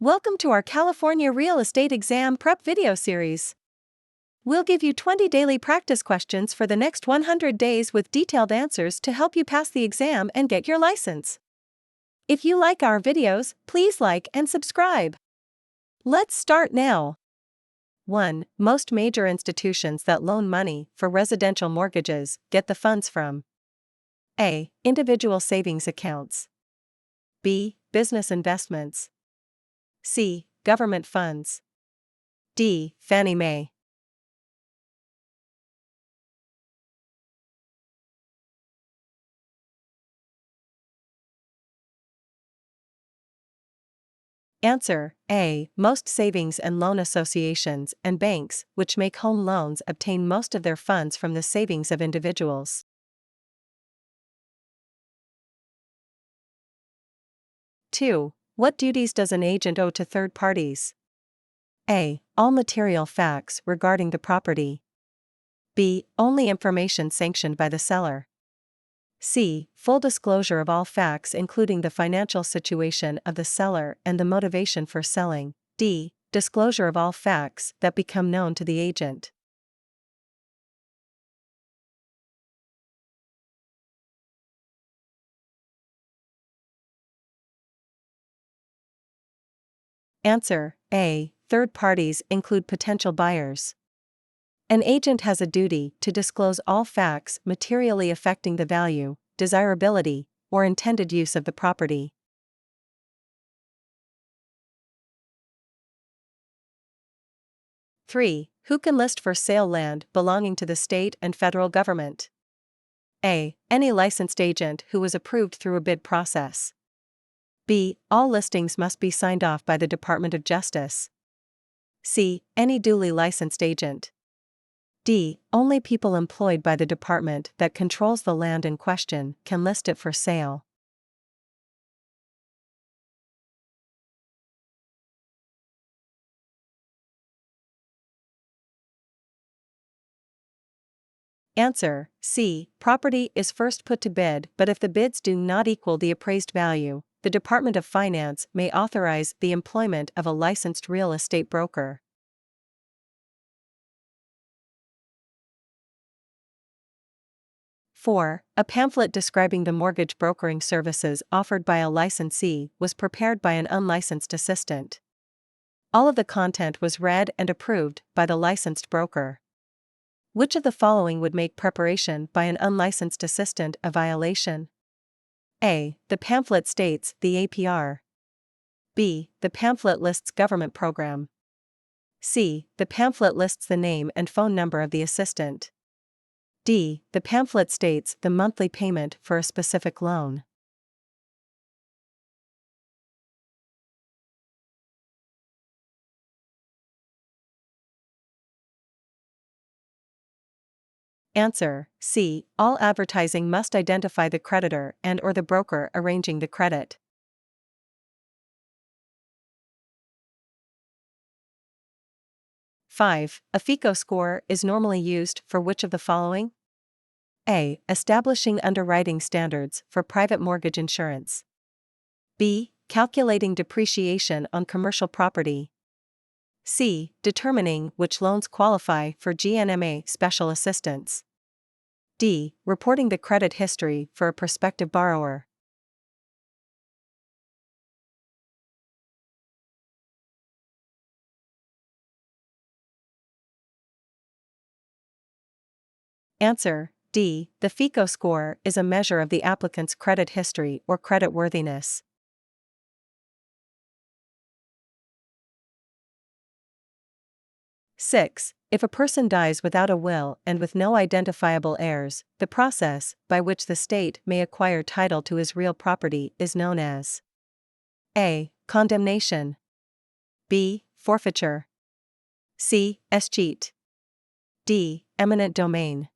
Welcome to our California Real Estate Exam Prep video series. We'll give you 20 daily practice questions for the next 100 days with detailed answers to help you pass the exam and get your license. If you like our videos, please like and subscribe. Let's start now. 1. Most major institutions that loan money for residential mortgages get the funds from A. Individual savings accounts. B. Business investments. C. Government funds. D. Fannie Mae. Answer: A. Most savings and loan associations and banks which make home loans obtain most of their funds from the savings of individuals. 2. What duties does an agent owe to third parties? A. All material facts regarding the property. B. Only information sanctioned by the seller. C. Full disclosure of all facts including the financial situation of the seller and the motivation for selling. D. Disclosure of all facts that become known to the agent. Answer: A. Third parties include potential buyers. An agent has a duty to disclose all facts materially affecting the value, desirability, or intended use of the property. 3. Who can list for sale land belonging to the state and federal government? A. Any licensed agent who was approved through a bid process. B. All listings must be signed off by the Department of Justice. C. Any duly licensed agent. D. Only people employed by the department that controls the land in question can list it for sale. Answer: C. Property is first put to bid, but if the bids do not equal the appraised value, the Department of Finance may authorize the employment of a licensed real estate broker. 4. A pamphlet describing the mortgage brokering services offered by a licensee was prepared by an unlicensed assistant. All of the content was read and approved by the licensed broker. Which of the following would make preparation by an unlicensed assistant a violation? A. The pamphlet states the APR. B. The pamphlet lists government program. C. The pamphlet lists the name and phone number of the assistant. D. The pamphlet states the monthly payment for a specific loan. Answer: C. All advertising must identify the creditor and/or the broker arranging the credit. 5. A FICO score is normally used for which of the following? A. Establishing underwriting standards for private mortgage insurance. B. Calculating depreciation on commercial property. C. Determining which loans qualify for GNMA special assistance. D. Reporting the credit history for a prospective borrower. Answer: D. The FICO score is a measure of the applicant's credit history or creditworthiness. 6. If a person dies without a will and with no identifiable heirs, the process by which the state may acquire title to his real property is known as A. Condemnation. B. Forfeiture. C. Escheat. D. Eminent domain.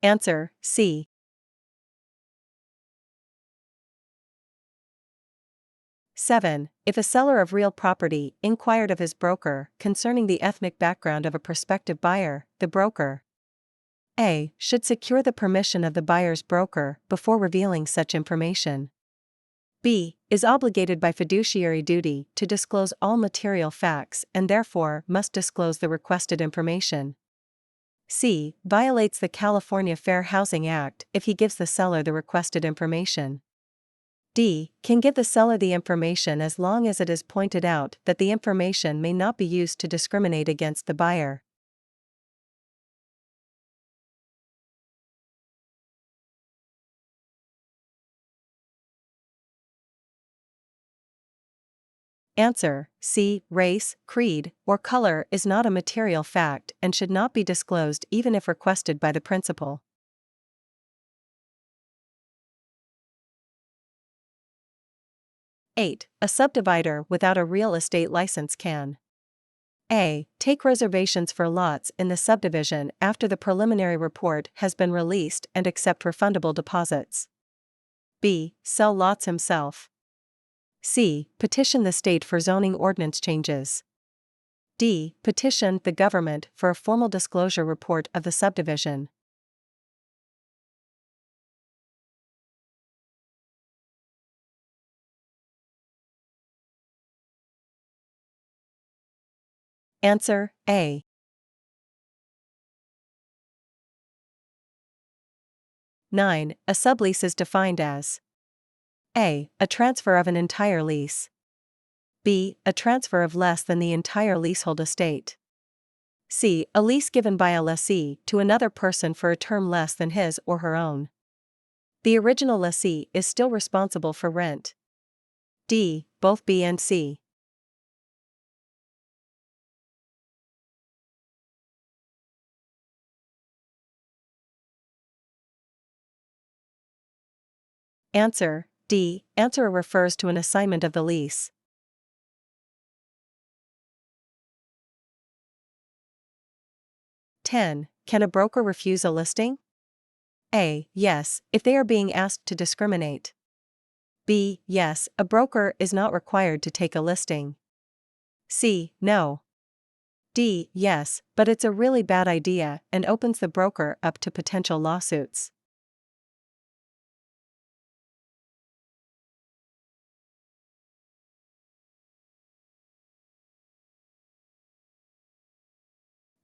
Answer: C. 7. If a seller of real property inquired of his broker concerning the ethnic background of a prospective buyer, the broker A. should secure the permission of the buyer's broker before revealing such information. B. is obligated by fiduciary duty to disclose all material facts and therefore must disclose the requested information. C. violates the California Fair Housing Act if he gives the seller the requested information. D. can give the seller the information as long as it is pointed out that the information may not be used to discriminate against the buyer. Answer: C. Race, creed, or color is not a material fact and should not be disclosed even if requested by the principal. (8) A subdivider without a real estate license can A. take reservations for lots in the subdivision after the preliminary report has been released and accept refundable deposits. B. sell lots himself. C. petition the state for zoning ordinance changes. D. petition the government for a formal disclosure report of the subdivision. Answer: A. 9. A sublease is defined as A. a transfer of an entire lease. B. a transfer of less than the entire leasehold estate. C. a lease given by a lessee to another person for a term less than his or her own. The original lessee is still responsible for rent. D. both B and C. Answer: D. Answer refers to an assignment of the lease. 10. Can a broker refuse a listing? A. Yes, if they are being asked to discriminate. B. Yes, a broker is not required to take a listing. C. No. D. Yes, but it's a really bad idea and opens the broker up to potential lawsuits.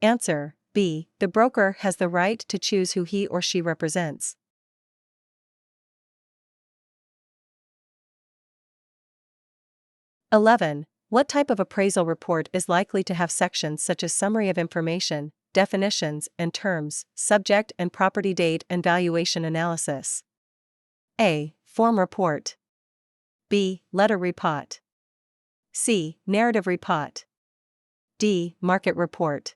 Answer: B. The broker has the right to choose who he or she represents. 11. What type of appraisal report is likely to have sections such as summary of information, definitions and terms, subject and property date and valuation analysis? A. Form report. B. Letter report. C. Narrative report. D. Market report.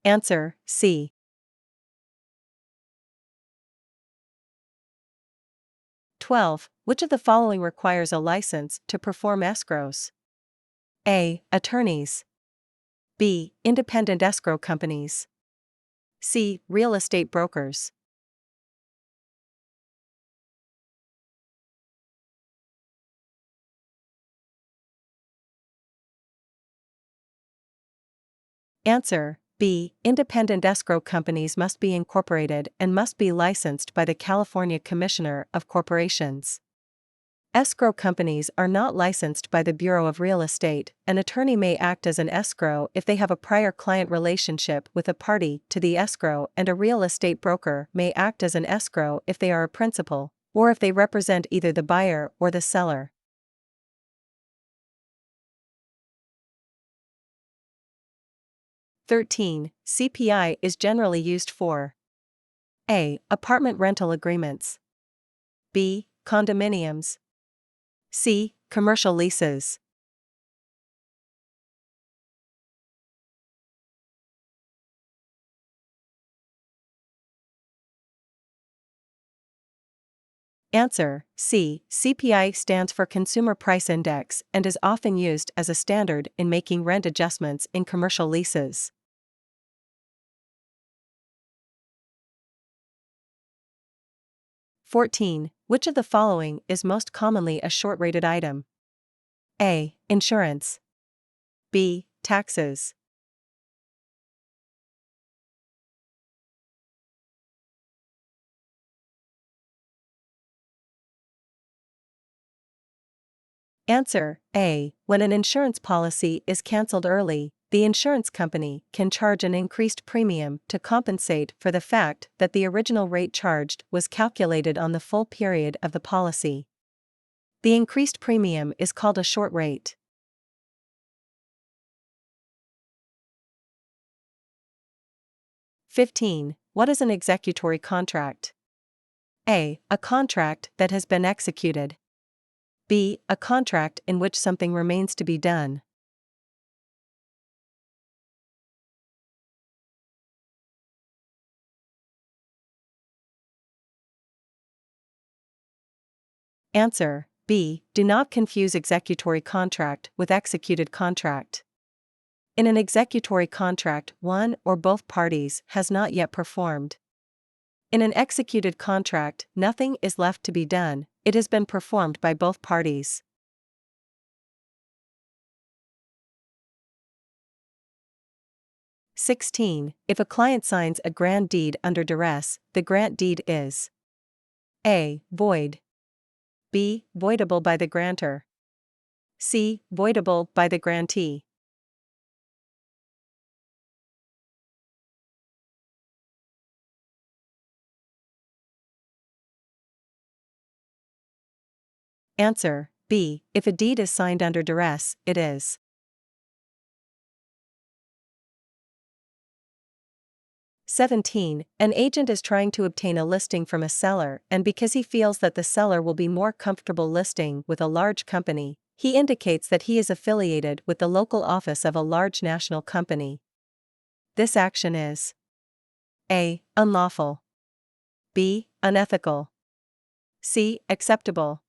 Answer: C. 12. Which of the following requires a license to perform escrows? A. Attorneys. B. Independent escrow companies. C. Real estate brokers. Answer: B. Independent escrow companies must be incorporated and must be licensed by the California Commissioner of Corporations. Escrow companies are not licensed by the Bureau of Real Estate. An attorney may act as an escrow if they have a prior client relationship with a party to the escrow, and a real estate broker may act as an escrow if they are a principal, or if they represent either the buyer or the seller. 13. CPI is generally used for A. Apartment rental agreements. B. Condominiums. C. Commercial leases. Answer: C. CPI stands for Consumer Price Index and is often used as a standard in making rent adjustments in commercial leases. 14. Which of the following is most commonly a short-rated item? A. Insurance. B. Taxes. Answer A. When an insurance policy is cancelled early, the insurance company can charge an increased premium to compensate for the fact that the original rate charged was calculated on the full period of the policy. The increased premium is called a short rate. 15. What is an executory contract? A. A contract that has been executed. B. A contract in which something remains to be done. Answer B. Do not confuse executory contract with executed contract. In an executory contract, one or both parties has not yet performed. In an executed contract, nothing is left to be done, it has been performed by both parties. 16. If a client signs a grant deed under duress, the grant deed is A. Void. B. Voidable by the grantor. C. Voidable by the grantee. Answer B. If a deed is signed under duress, it is. 17. An agent is trying to obtain a listing from a seller, and because he feels that the seller will be more comfortable listing with a large company, he indicates that he is affiliated with the local office of a large national company. This action is A. Unlawful. B. Unethical. C. Acceptable.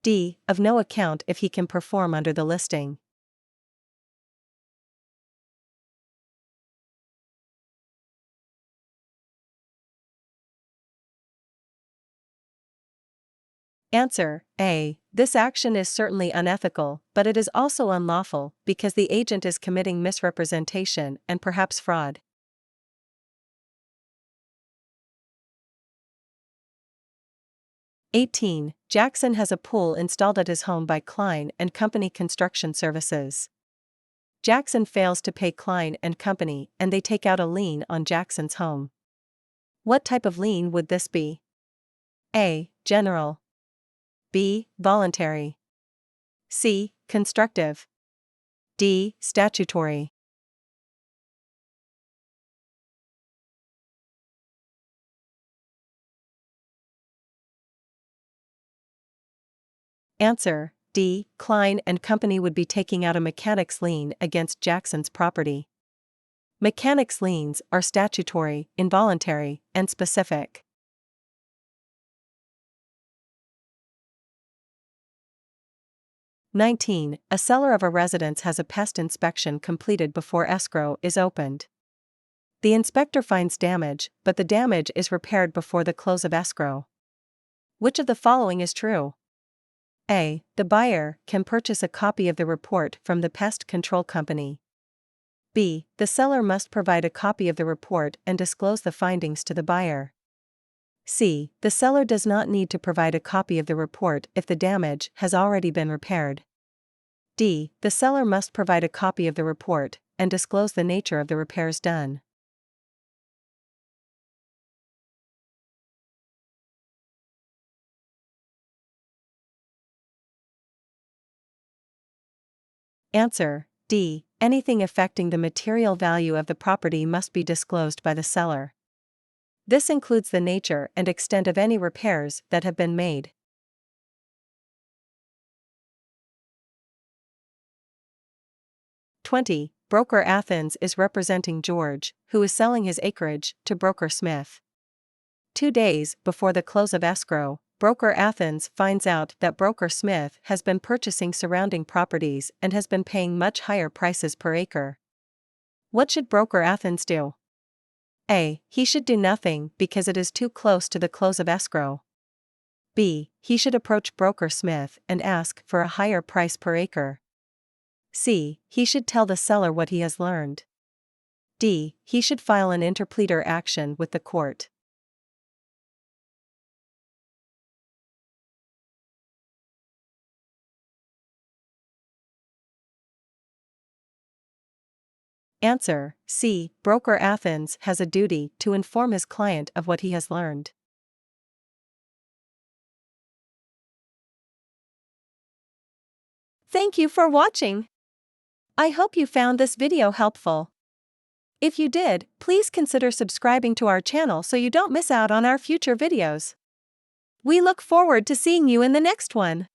D. Of no account if he can perform under the listing. Answer A. This action is certainly unethical, but it is also unlawful because the agent is committing misrepresentation and perhaps fraud. 18. Jackson has a pool installed at his home by Kline and Company Construction Services. Jackson fails to pay Kline and Company and they take out a lien on Jackson's home. What type of lien would this be? A. General. B. Voluntary. C. Constructive. D. Statutory. Answer D. Kline and Company would be taking out a mechanic's lien against Jackson's property. Mechanic's liens are statutory, involuntary, and specific. 19. A seller of a residence has a pest inspection completed before escrow is opened. The inspector finds damage, but the damage is repaired before the close of escrow. Which of the following is true? A. The buyer can purchase a copy of the report from the pest control company. B. The seller must provide a copy of the report and disclose the findings to the buyer. C. The seller does not need to provide a copy of the report if the damage has already been repaired. D. The seller must provide a copy of the report and disclose the nature of the repairs done. Answer D. Anything affecting the material value of the property must be disclosed by the seller. This includes the nature and extent of any repairs that have been made. 20. Broker Athens is representing George, who is selling his acreage, to Broker Smith. 2 days before the close of escrow, Broker Athens finds out that Broker Smith has been purchasing surrounding properties and has been paying much higher prices per acre. What should Broker Athens do? A. He should do nothing because it is too close to the close of escrow. B. He should approach broker Smith and ask for a higher price per acre. C. He should tell the seller what he has learned. D. He should file an interpleader action with the court. Answer: C. Broker Athens has a duty to inform his client of what he has learned. Thank you for watching. I hope you found this video helpful. If you did, please consider subscribing to our channel so you don't miss out on our future videos. We look forward to seeing you in the next one.